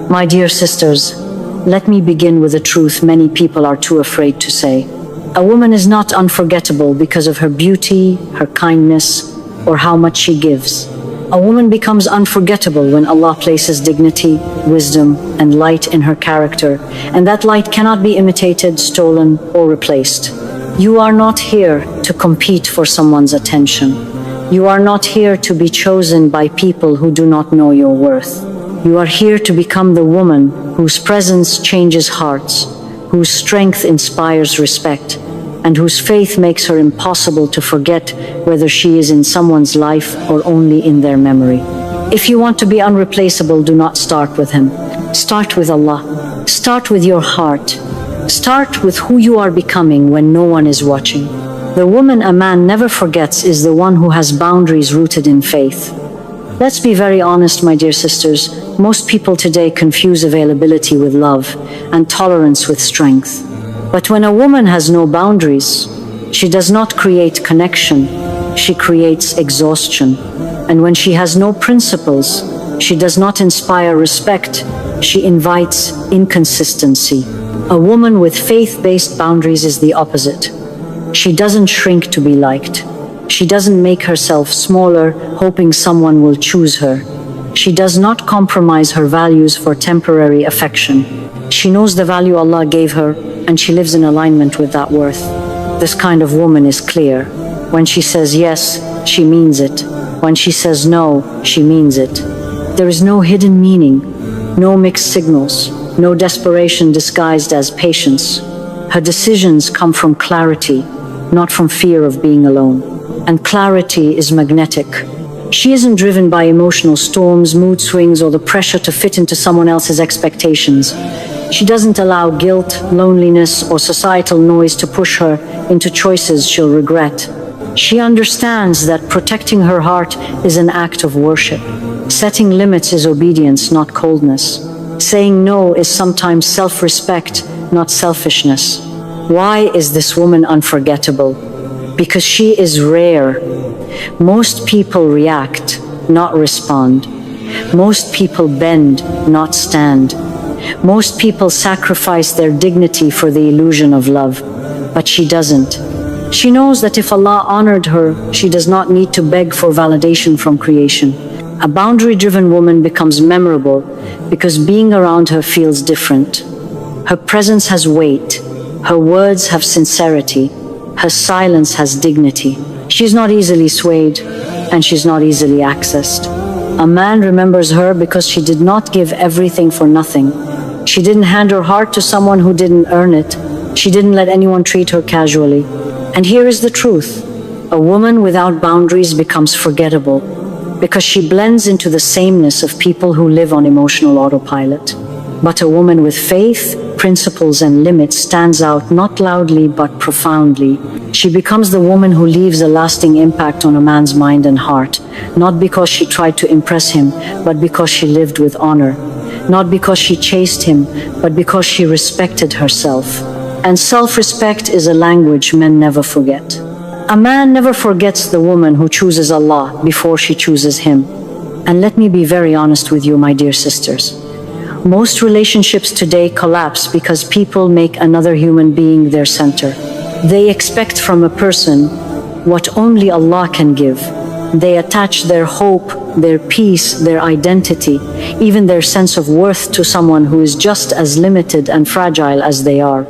My dear sisters, let me begin with a truth many people are too afraid to say. A woman is not unforgettable because of her beauty, her kindness, or how much she gives. A woman becomes unforgettable when Allah places dignity, wisdom, and light in her character, and that light cannot be imitated, stolen, or replaced. You are not here to compete for someone's attention. You are not here to be chosen by people who do not know your worth. You are here to become the woman whose presence changes hearts, whose strength inspires respect, and whose faith makes her impossible to forget whether she is in someone's life or only in their memory. If you want to be unreplaceable, do not start with him. Start with Allah. Start with your heart. Start with who you are becoming when no one is watching. The woman a man never forgets is the one who has boundaries rooted in faith. Let's be very honest, my dear sisters. Most people today confuse availability with love and tolerance with strength. But when a woman has no boundaries, she does not create connection, she creates exhaustion. And when she has no principles, she does not inspire respect, she invites inconsistency. A woman with faith-based boundaries is the opposite. She doesn't shrink to be liked. She doesn't make herself smaller, hoping someone will choose her. She does not compromise her values for temporary affection. She knows the value Allah gave her, and she lives in alignment with that worth. This kind of woman is clear. When she says yes, she means it. When she says no, she means it. There is no hidden meaning, no mixed signals, no desperation disguised as patience. Her decisions come from clarity, not from fear of being alone. And clarity is magnetic. She isn't driven by emotional storms, mood swings, or the pressure to fit into someone else's expectations. She doesn't allow guilt, loneliness, or societal noise to push her into choices she'll regret. She understands that protecting her heart is an act of worship. Setting limits is obedience, not coldness. Saying no is sometimes self-respect, not selfishness. Why is this woman unforgettable? Because she is rare. Most people react, not respond. Most people bend, not stand. Most people sacrifice their dignity for the illusion of love, but she doesn't. She knows that if Allah honored her, she does not need to beg for validation from creation. A boundary-driven woman becomes memorable because being around her feels different. Her presence has weight. Her words have sincerity. Her silence has dignity. She's not easily swayed, and she's not easily accessed. A man remembers her because she did not give everything for nothing. She didn't hand her heart to someone who didn't earn it. She didn't let anyone treat her casually. And here is the truth. A woman without boundaries becomes forgettable because she blends into the sameness of people who live on emotional autopilot. But a woman with faith, principles, and limits stands out not loudly but profoundly. She becomes the woman who leaves a lasting impact on a man's mind and heart, not because she tried to impress him, but because she lived with honor. Not because she chased him, but because she respected herself. And self-respect is a language men never forget. A man never forgets the woman who chooses Allah before she chooses him. And let me be very honest with you, my dear sisters. Most relationships today collapse because people make another human being their center. They expect from a person what only Allah can give. They attach their hope, their peace, their identity, even their sense of worth to someone who is just as limited and fragile as they are.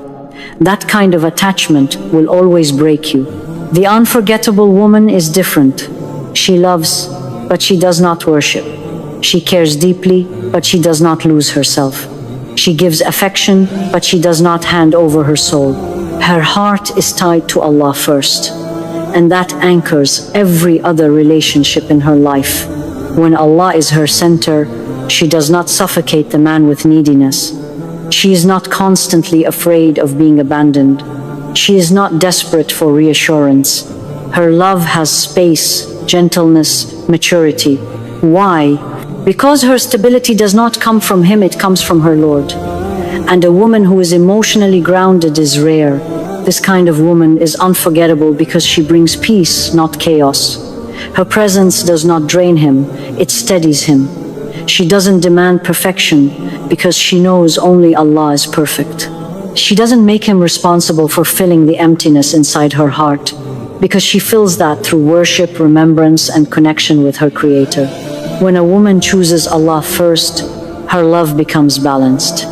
That kind of attachment will always break you. The unforgettable woman is different. She loves, but she does not worship. She cares deeply, but she does not lose herself. She gives affection, but she does not hand over her soul. Her heart is tied to Allah first, and that anchors every other relationship in her life. When Allah is her center, she does not suffocate the man with neediness. She is not constantly afraid of being abandoned. She is not desperate for reassurance. Her love has space, gentleness, maturity. Why? Because her stability does not come from him, it comes from her Lord. And a woman who is emotionally grounded is rare. This kind of woman is unforgettable because she brings peace, not chaos. Her presence does not drain him, it steadies him. She doesn't demand perfection because she knows only Allah is perfect. She doesn't make him responsible for filling the emptiness inside her heart because she fills that through worship, remembrance, and connection with her Creator. When a woman chooses Allah first, her love becomes balanced.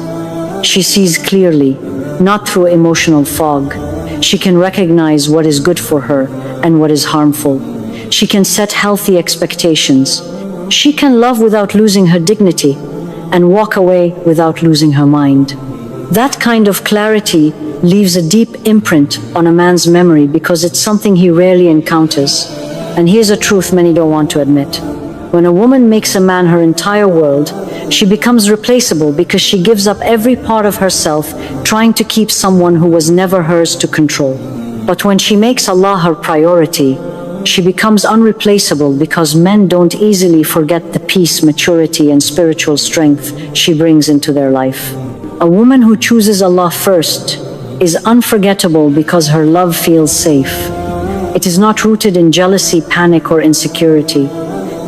She sees clearly, not through emotional fog. She can recognize what is good for her and what is harmful. She can set healthy expectations. She can love without losing her dignity and walk away without losing her mind. That kind of clarity leaves a deep imprint on a man's memory because it's something he rarely encounters. And here's a truth many don't want to admit. When a woman makes a man her entire world, she becomes replaceable because she gives up every part of herself trying to keep someone who was never hers to control. But when she makes Allah her priority, she becomes unreplaceable because men don't easily forget the peace, maturity, and spiritual strength she brings into their life. A woman who chooses Allah first is unforgettable because her love feels safe. It is not rooted in jealousy, panic, or insecurity.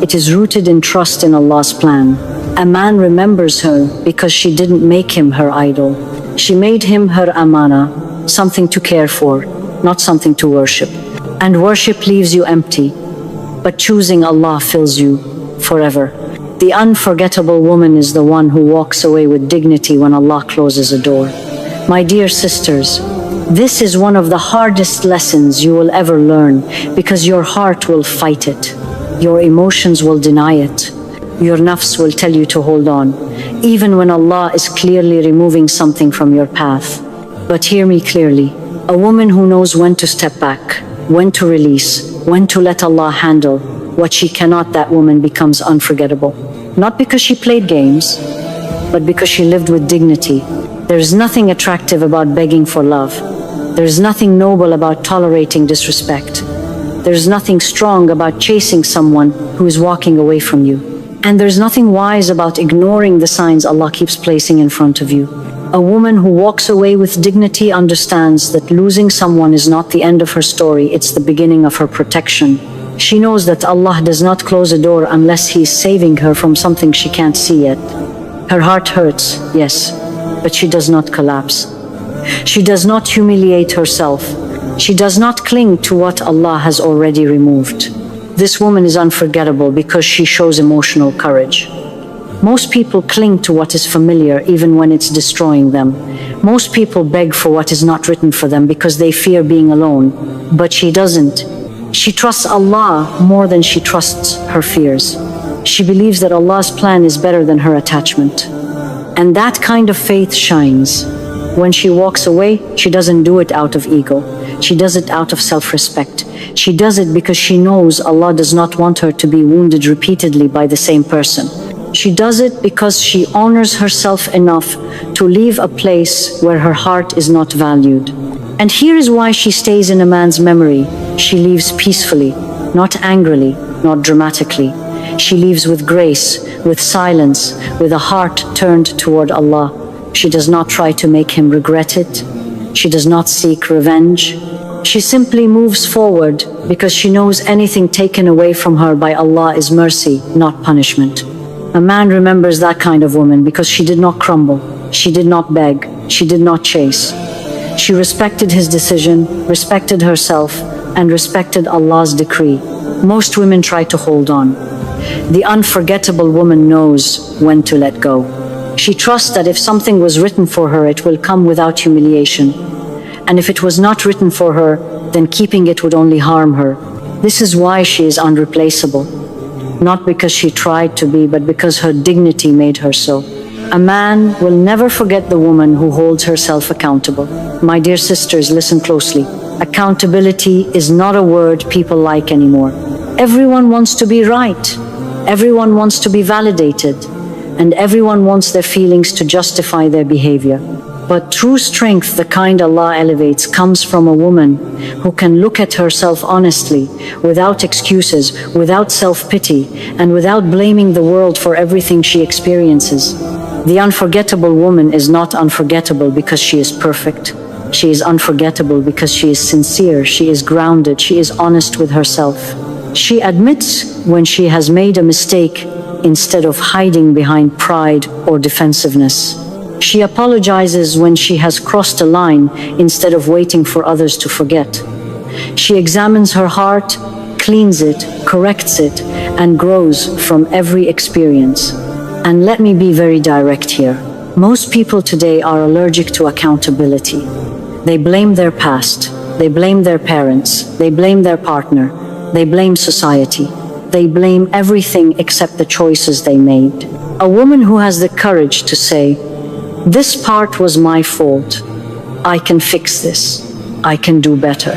It is rooted in trust in Allah's plan. A man remembers her because she didn't make him her idol. She made him her amana, something to care for, not something to worship. And worship leaves you empty, but choosing Allah fills you forever. The unforgettable woman is the one who walks away with dignity when Allah closes a door. My dear sisters, this is one of the hardest lessons you will ever learn because your heart will fight it. Your emotions will deny it. Your nafs will tell you to hold on, even when Allah is clearly removing something from your path. But hear me clearly. A woman who knows when to step back, when to release, when to let Allah handle what she cannot, that woman becomes unforgettable. Not because she played games, but because she lived with dignity. There is nothing attractive about begging for love. There is nothing noble about tolerating disrespect. There is nothing strong about chasing someone who is walking away from you. And there's nothing wise about ignoring the signs Allah keeps placing in front of you. A woman who walks away with dignity understands that losing someone is not the end of her story, it's the beginning of her protection. She knows that Allah does not close a door unless He is saving her from something she can't see yet. Her heart hurts, yes, but she does not collapse. She does not humiliate herself. She does not cling to what Allah has already removed. This woman is unforgettable because she shows emotional courage. Most people cling to what is familiar even when it's destroying them. Most people beg for what is not written for them because they fear being alone. But she doesn't. She trusts Allah more than she trusts her fears. She believes that Allah's plan is better than her attachment. And that kind of faith shines. When she walks away, she doesn't do it out of ego. She does it out of self-respect. She does it because she knows Allah does not want her to be wounded repeatedly by the same person. She does it because she honors herself enough to leave a place where her heart is not valued. And here is why she stays in a man's memory. She leaves peacefully, not angrily, not dramatically. She leaves with grace, with silence, with a heart turned toward Allah. She does not try to make him regret it. She does not seek revenge. She simply moves forward because she knows anything taken away from her by Allah is mercy, not punishment. A man remembers that kind of woman because she did not crumble, she did not beg, she did not chase. She respected his decision, respected herself, and respected Allah's decree. Most women try to hold on. The unforgettable woman knows when to let go. She trusts that if something was written for her, it will come without humiliation. And if it was not written for her, then keeping it would only harm her. This is why she is unreplaceable. Not because she tried to be, but because her dignity made her so. A man will never forget the woman who holds herself accountable. My dear sisters, listen closely. Accountability is not a word people like anymore. Everyone wants to be right. Everyone wants to be validated. And everyone wants their feelings to justify their behavior. But true strength, the kind Allah elevates, comes from a woman who can look at herself honestly, without excuses, without self-pity, and without blaming the world for everything she experiences. The unforgettable woman is not unforgettable because she is perfect. She is unforgettable because she is sincere, she is grounded, she is honest with herself. She admits when she has made a mistake instead of hiding behind pride or defensiveness. She apologizes when she has crossed a line instead of waiting for others to forget. She examines her heart, cleans it, corrects it, and grows from every experience. And let me be very direct here. Most people today are allergic to accountability. They blame their past, they blame their parents, they blame their partner, they blame society. They blame everything except the choices they made. A woman who has the courage to say, "This part was my fault. I can fix this. I can do better,"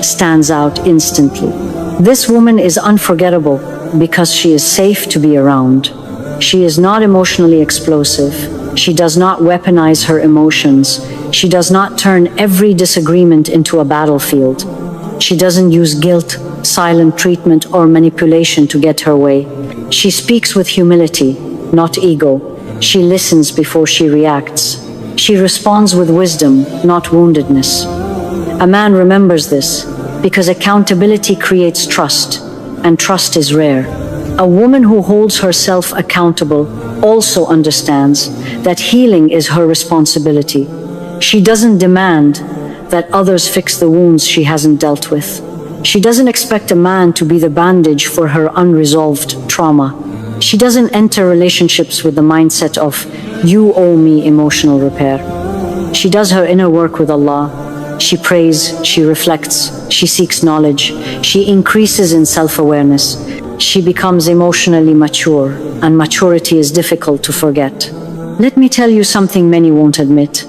stands out instantly. This woman is unforgettable because she is safe to be around. She is not emotionally explosive. She does not weaponize her emotions. She does not turn every disagreement into a battlefield. She doesn't use guilt, silent treatment, or manipulation to get her way. She speaks with humility, not ego. She listens before she reacts. She responds with wisdom, not woundedness. A man remembers this because accountability creates trust, and trust is rare. A woman who holds herself accountable also understands that healing is her responsibility. She doesn't demand that others fix the wounds she hasn't dealt with. She doesn't expect a man to be the bandage for her unresolved trauma. She doesn't enter relationships with the mindset of, "You owe me emotional repair." She does her inner work with Allah. She prays, she reflects, she seeks knowledge, she increases in self-awareness. She becomes emotionally mature, and maturity is difficult to forget. Let me tell you something many won't admit.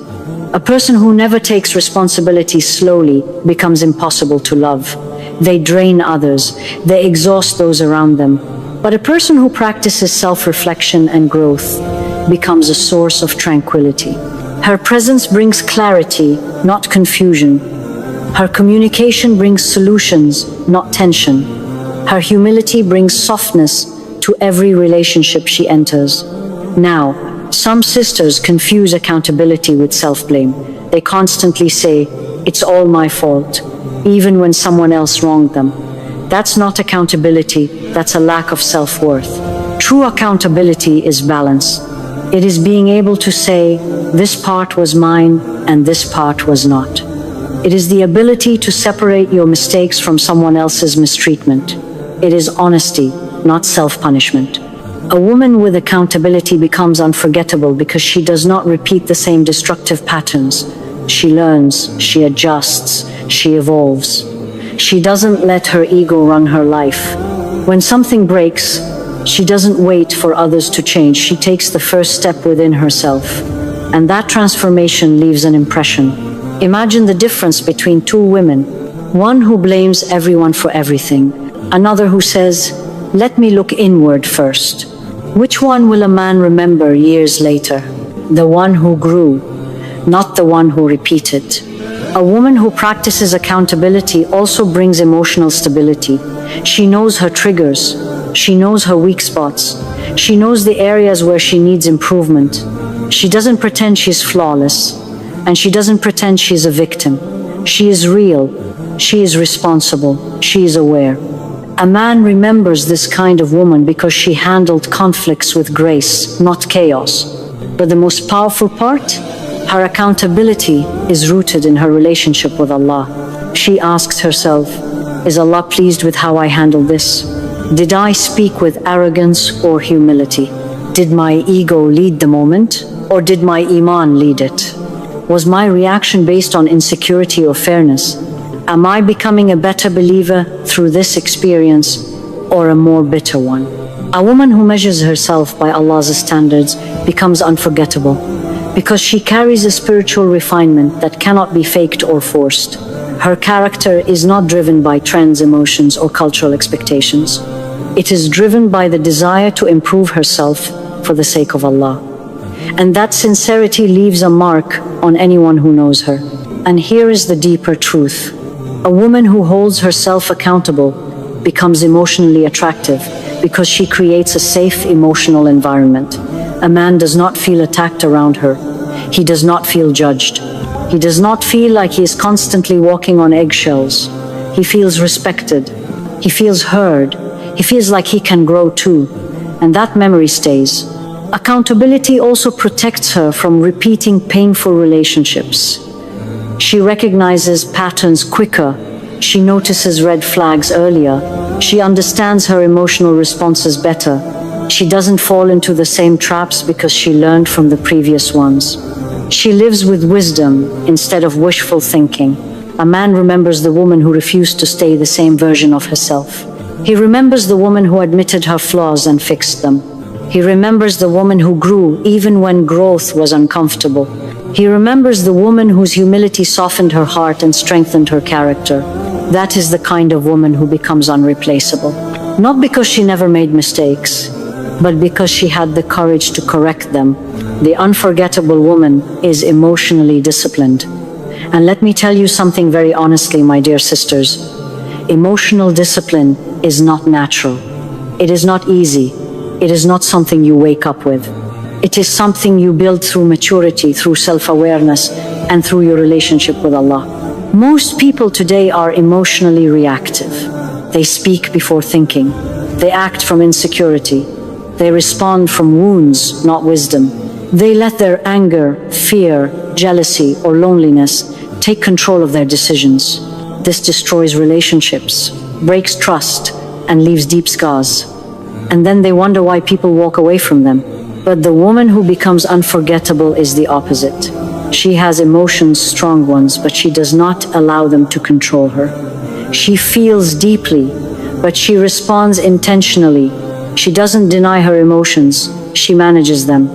A person who never takes responsibility slowly becomes impossible to love. They drain others, they exhaust those around them. But a person who practices self-reflection and growth becomes a source of tranquility. Her presence brings clarity, not confusion. Her communication brings solutions, not tension. Her humility brings softness to every relationship she enters. Now, some sisters confuse accountability with self-blame. They constantly say, "It's all my fault," even when someone else wronged them. That's not accountability, that's a lack of self-worth. True accountability is balance. It is being able to say, "This part was mine and this part was not." It is the ability to separate your mistakes from someone else's mistreatment. It is honesty, not self-punishment. A woman with accountability becomes unforgettable because she does not repeat the same destructive patterns. She learns, she adjusts, she evolves. She doesn't let her ego run her life. When something breaks, she doesn't wait for others to change. She takes the first step within herself. And that transformation leaves an impression. Imagine the difference between two women. One who blames everyone for everything. Another who says, "Let me look inward first." Which one will a man remember years later? The one who grew, not the one who repeated. A woman who practices accountability also brings emotional stability. She knows her triggers. She knows her weak spots. She knows the areas where she needs improvement. She doesn't pretend she's flawless, and she doesn't pretend she's a victim. She is real. She is responsible. She is aware. A man remembers this kind of woman because she handled conflicts with grace, not chaos. But the most powerful part? Her accountability is rooted in her relationship with Allah. She asks herself, "Is Allah pleased with how I handle this? Did I speak with arrogance or humility? Did my ego lead the moment, or did my iman lead it? Was my reaction based on insecurity or fairness? Am I becoming a better believer through this experience, or a more bitter one?" A woman who measures herself by Allah's standards becomes unforgettable because she carries a spiritual refinement that cannot be faked or forced. Her character is not driven by trends, emotions, or cultural expectations. It is driven by the desire to improve herself for the sake of Allah. And that sincerity leaves a mark on anyone who knows her. And here is the deeper truth. A woman who holds herself accountable becomes emotionally attractive because she creates a safe emotional environment. A man does not feel attacked around her. He does not feel judged. He does not feel like he is constantly walking on eggshells. He feels respected. He feels heard. He feels like he can grow too. and that memory stays. Accountability also protects her from repeating painful relationships. She recognizes patterns quicker. She notices red flags earlier. She understands her emotional responses better. She doesn't fall into the same traps because she learned from the previous ones. She lives with wisdom instead of wishful thinking. A man remembers the woman who refused to stay the same version of herself. He remembers the woman who admitted her flaws and fixed them. He remembers the woman who grew even when growth was uncomfortable. He remembers the woman whose humility softened her heart and strengthened her character. That is the kind of woman who becomes unreplaceable. Not because she never made mistakes, but because she had the courage to correct them. The unforgettable woman is emotionally disciplined. And let me tell you something very honestly, my dear sisters. Emotional discipline is not natural. It is not easy. It is not something you wake up with. It is something you build through maturity, through self-awareness, and through your relationship with Allah. Most people today are emotionally reactive. They speak before thinking. They act from insecurity. They respond from wounds, not wisdom. They let their anger, fear, jealousy, or loneliness take control of their decisions. This destroys relationships, breaks trust, and leaves deep scars. And then they wonder why people walk away from them. But the woman who becomes unforgettable is the opposite. She has emotions, strong ones, but she does not allow them to control her. She feels deeply, but she responds intentionally. She doesn't deny her emotions, she manages them.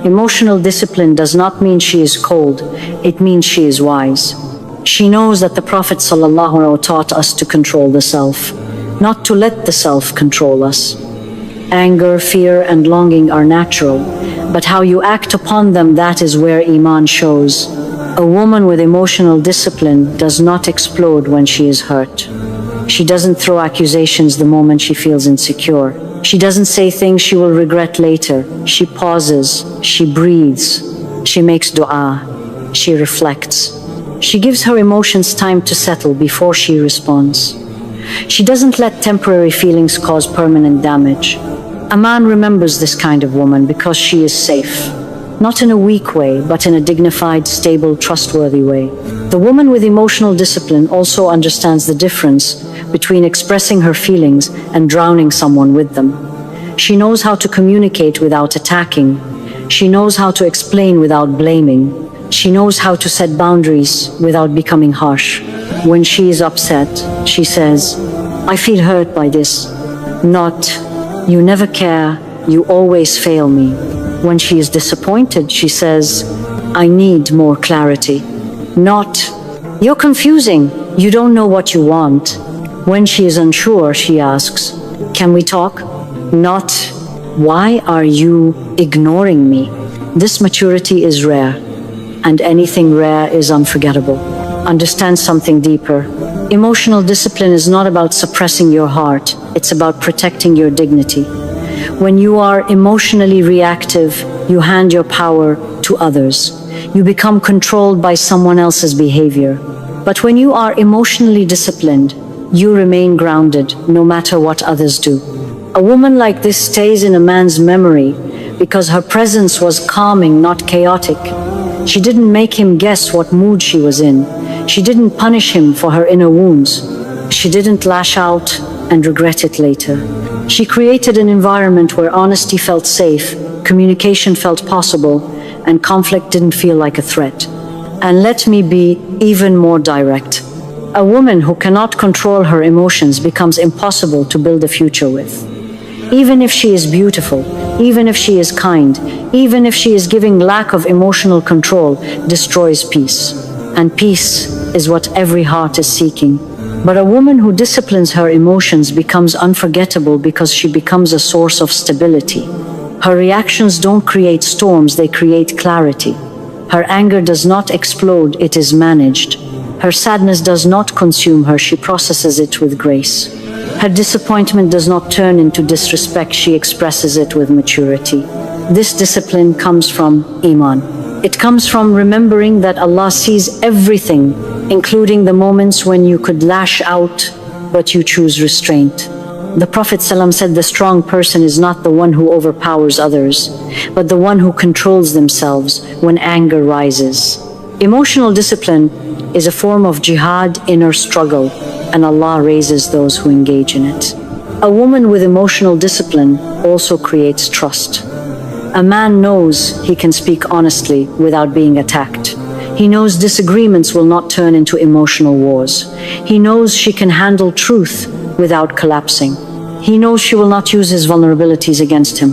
Emotional discipline does not mean she is cold, it means she is wise. She knows that the Prophet ﷺ taught us to control the self, not to let the self control us. Anger, fear, and longing are natural, but how you act upon them, that is where Iman shows. A woman with emotional discipline does not explode when she is hurt. She doesn't throw accusations the moment she feels insecure. She doesn't say things she will regret later. She pauses, she breathes, she makes dua, she reflects. She gives her emotions time to settle before she responds. She doesn't let temporary feelings cause permanent damage. A man remembers this kind of woman because she is safe. Not in a weak way, but in a dignified, stable, trustworthy way. The woman with emotional discipline also understands the difference between expressing her feelings and drowning someone with them. She knows how to communicate without attacking. She knows how to explain without blaming. She knows how to set boundaries without becoming harsh. When she is upset, she says, "I feel hurt by this." Not, "You never care, you always fail me." When she is disappointed, she says, "I need more clarity." Not, "You're confusing, you don't know what you want." When she is unsure, she asks, "Can we talk?" Not, "Why are you ignoring me?" This maturity is rare, and anything rare is unforgettable. Understand something deeper. Emotional discipline is not about suppressing your heart, it's about protecting your dignity. When you are emotionally reactive, you hand your power to others. You become controlled by someone else's behavior. But when you are emotionally disciplined, you remain grounded no matter what others do. A woman like this stays in a man's memory because her presence was calming, not chaotic. She didn't make him guess what mood she was in. She didn't punish him for her inner wounds. She didn't lash out and regret it later. She created an environment where honesty felt safe, communication felt possible, and conflict didn't feel like a threat. And let me be even more direct. A woman who cannot control her emotions becomes impossible to build a future with. Even if she is beautiful, even if she is kind, even if she is giving, lack of emotional control destroys peace. And peace is what every heart is seeking. But a woman who disciplines her emotions becomes unforgettable because she becomes a source of stability. Her reactions don't create storms, they create clarity. Her anger does not explode, it is managed. Her sadness does not consume her, she processes it with grace. Her disappointment does not turn into disrespect, she expresses it with maturity. This discipline comes from Iman. It comes from remembering that Allah sees everything, including the moments when you could lash out, but you choose restraint. The Prophet ﷺ said the strong person is not the one who overpowers others, but the one who controls themselves when anger rises. Emotional discipline is a form of jihad, inner struggle, and Allah raises those who engage in it. A woman with emotional discipline also creates trust. A man knows he can speak honestly without being attacked. He knows disagreements will not turn into emotional wars. He knows she can handle truth without collapsing. He knows she will not use his vulnerabilities against him.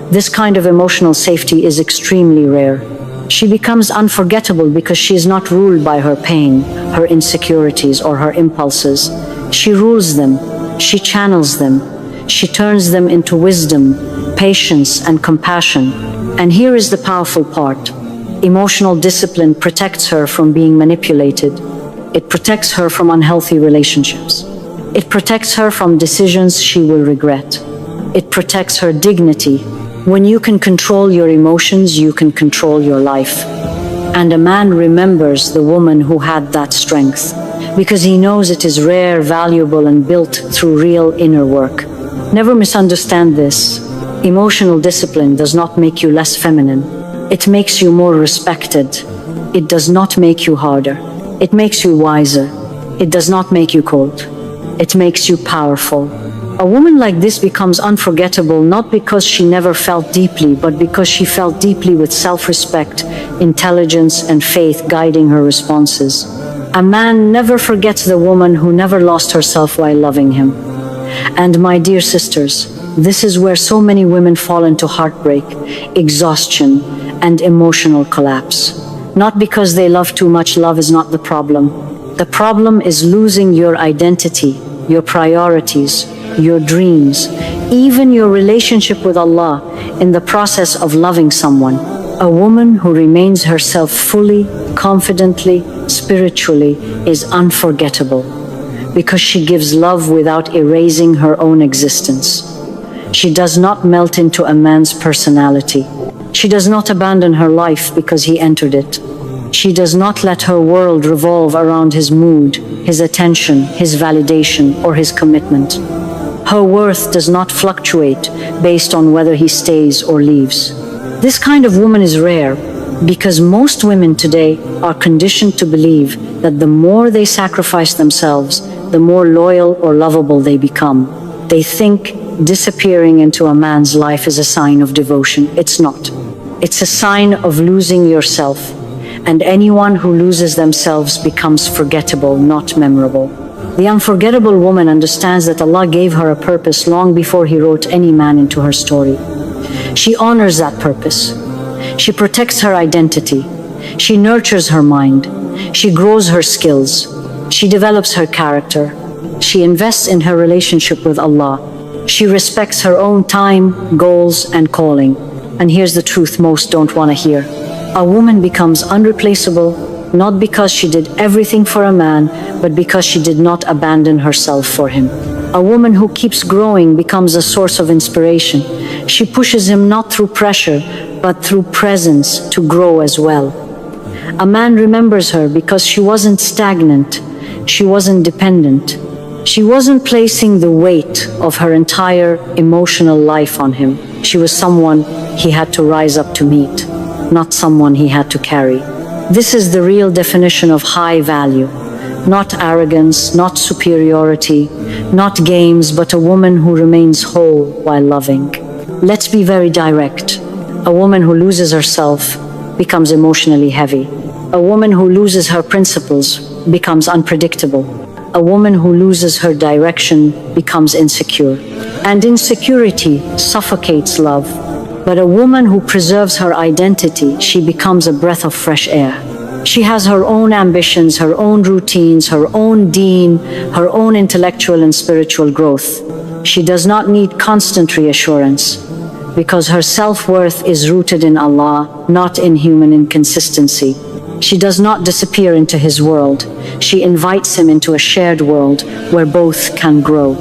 This kind of emotional safety is extremely rare. She becomes unforgettable because she is not ruled by her pain, her insecurities, or her impulses. She rules them. She channels them. She turns them into wisdom, patience, and compassion. And here is the powerful part. Emotional discipline protects her from being manipulated. It protects her from unhealthy relationships. It protects her from decisions she will regret. It protects her dignity. When you can control your emotions, you can control your life. And a man remembers the woman who had that strength, because he knows it is rare, valuable, and built through real inner work. Never misunderstand this. Emotional discipline does not make you less feminine. It makes you more respected. It does not make you harder. It makes you wiser. It does not make you cold. It makes you powerful. A woman like this becomes unforgettable not because she never felt deeply, but because she felt deeply with self-respect, intelligence, and faith guiding her responses. A man never forgets the woman who never lost herself while loving him. And my dear sisters, this is where so many women fall into heartbreak, exhaustion, and emotional collapse. Not because they love too much. Love is not the problem. The problem is losing your identity, your priorities, your dreams, even your relationship with Allah in the process of loving someone. A woman who remains herself fully, confidently, spiritually is unforgettable because she gives love without erasing her own existence. She does not melt into a man's personality. She does not abandon her life because he entered it. She does not let her world revolve around his mood, his attention, his validation, or his commitment. Her worth does not fluctuate based on whether he stays or leaves. This kind of woman is rare because most women today are conditioned to believe that the more they sacrifice themselves, the more loyal or lovable they become. They think disappearing into a man's life is a sign of devotion. It's not. It's a sign of losing yourself. And anyone who loses themselves becomes forgettable, not memorable. The unforgettable woman understands that Allah gave her a purpose long before He wrote any man into her story. She honors that purpose. She protects her identity. She nurtures her mind. She grows her skills. She develops her character. She invests in her relationship with Allah. She respects her own time, goals, and calling. And here's the truth most don't want to hear. A woman becomes unreplaceable not because she did everything for a man, but because she did not abandon herself for him. A woman who keeps growing becomes a source of inspiration. She pushes him not through pressure, but through presence to grow as well. A man remembers her because she wasn't stagnant. She wasn't dependent. She wasn't placing the weight of her entire emotional life on him. She was someone he had to rise up to meet, not someone he had to carry. This is the real definition of high value. Not arrogance, not superiority, not games, but a woman who remains whole while loving. Let's be very direct. A woman who loses herself becomes emotionally heavy. A woman who loses her principles becomes unpredictable. A woman who loses her direction becomes insecure. And insecurity suffocates love. But a woman who preserves her identity, she becomes a breath of fresh air. She has her own ambitions, her own routines, her own deen, her own intellectual and spiritual growth. She does not need constant reassurance because her self-worth is rooted in Allah, not in human inconsistency. She does not disappear into his world. She invites him into a shared world where both can grow.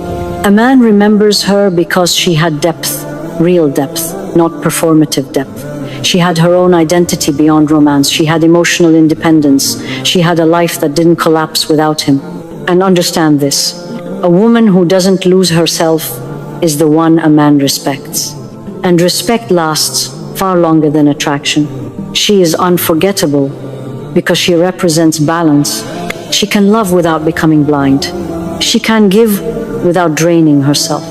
A man remembers her because she had depth, real depth, not performative depth. She had her own identity beyond romance. She had emotional independence. She had a life that didn't collapse without him. And understand this, a woman who doesn't lose herself is the one a man respects. And respect lasts far longer than attraction. She is unforgettable because she represents balance. She can love without becoming blind. She can give without draining herself.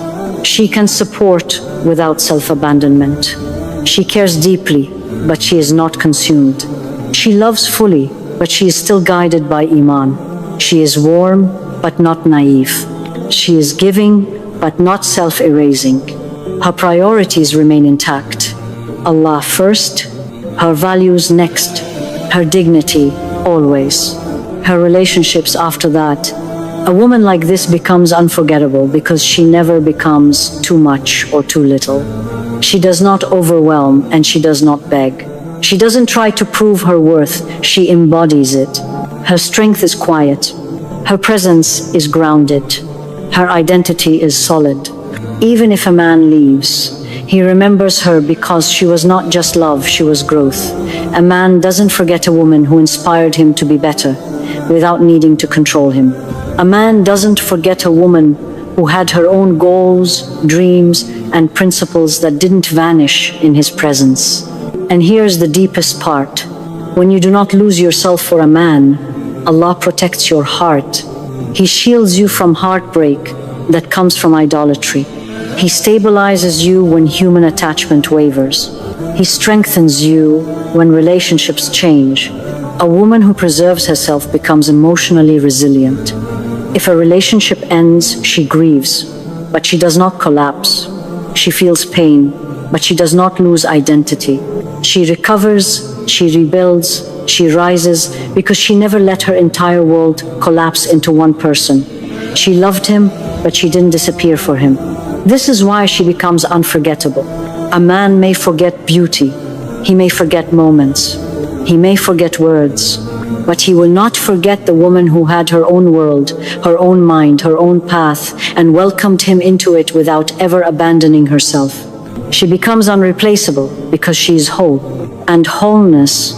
She can support without self-abandonment. She cares deeply, but she is not consumed. She loves fully, but she is still guided by Iman. She is warm, but not naive. She is giving, but not self-erasing. Her priorities remain intact. Allah first, her values next, her dignity always, her relationships after that. A woman like this becomes unforgettable because she never becomes too much or too little. She does not overwhelm and she does not beg. She doesn't try to prove her worth, she embodies it. Her strength is quiet. Her presence is grounded. Her identity is solid. Even if a man leaves, he remembers her because she was not just love, she was growth. A man doesn't forget a woman who inspired him to be better without needing to control him. A man doesn't forget a woman who had her own goals, dreams, and principles that didn't vanish in his presence. And here's the deepest part. When you do not lose yourself for a man, Allah protects your heart. He shields you from heartbreak that comes from idolatry. He stabilizes you when human attachment wavers. He strengthens you when relationships change. A woman who preserves herself becomes emotionally resilient. If a relationship ends, she grieves, but she does not collapse. She feels pain, but she does not lose identity. She recovers, she rebuilds, she rises because she never let her entire world collapse into one person. She loved him, but she didn't disappear for him. This is why she becomes unforgettable. A man may forget beauty, he may forget moments, he may forget words, but he will not forget the woman who had her own world, her own mind, her own path, and welcomed him into it without ever abandoning herself. She becomes unreplaceable because she is whole, and wholeness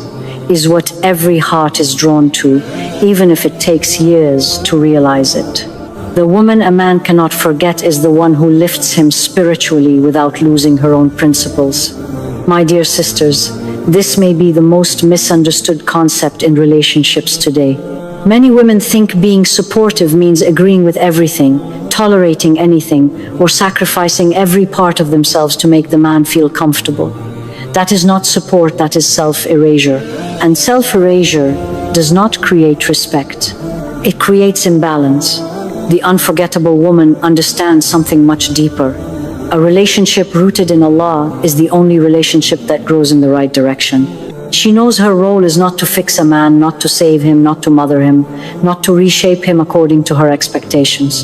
is what every heart is drawn to, even if it takes years to realize it. The woman a man cannot forget is the one who lifts him spiritually without losing her own principles. My dear sisters, this may be the most misunderstood concept in relationships today. Many women think being supportive means agreeing with everything, tolerating anything, or sacrificing every part of themselves to make the man feel comfortable. That is not support, that is self-erasure. And self-erasure does not create respect. It creates imbalance. The unforgettable woman understands something much deeper. A relationship rooted in Allah is the only relationship that grows in the right direction. She knows her role is not to fix a man, not to save him, not to mother him, not to reshape him according to her expectations.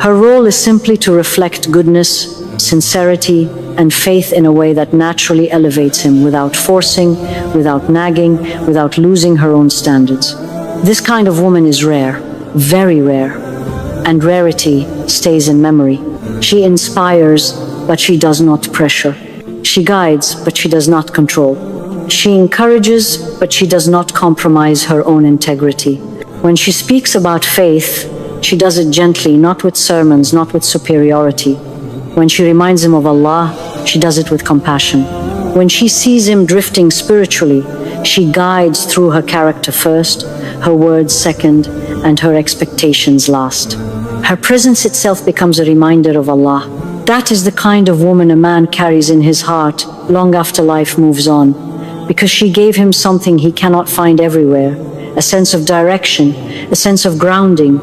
Her role is simply to reflect goodness, sincerity, and faith in a way that naturally elevates him without forcing, without nagging, without losing her own standards. This kind of woman is rare, very rare, and rarity stays in memory. She inspires, but she does not pressure. She guides, but she does not control. She encourages, but she does not compromise her own integrity. When she speaks about faith, she does it gently, not with sermons, not with superiority. When she reminds him of Allah, she does it with compassion. When she sees him drifting spiritually, she guides through her character first, her words second, and her expectations last. Her presence itself becomes a reminder of Allah. That is the kind of woman a man carries in his heart long after life moves on, because she gave him something he cannot find everywhere, a sense of direction, a sense of grounding,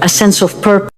a sense of purpose.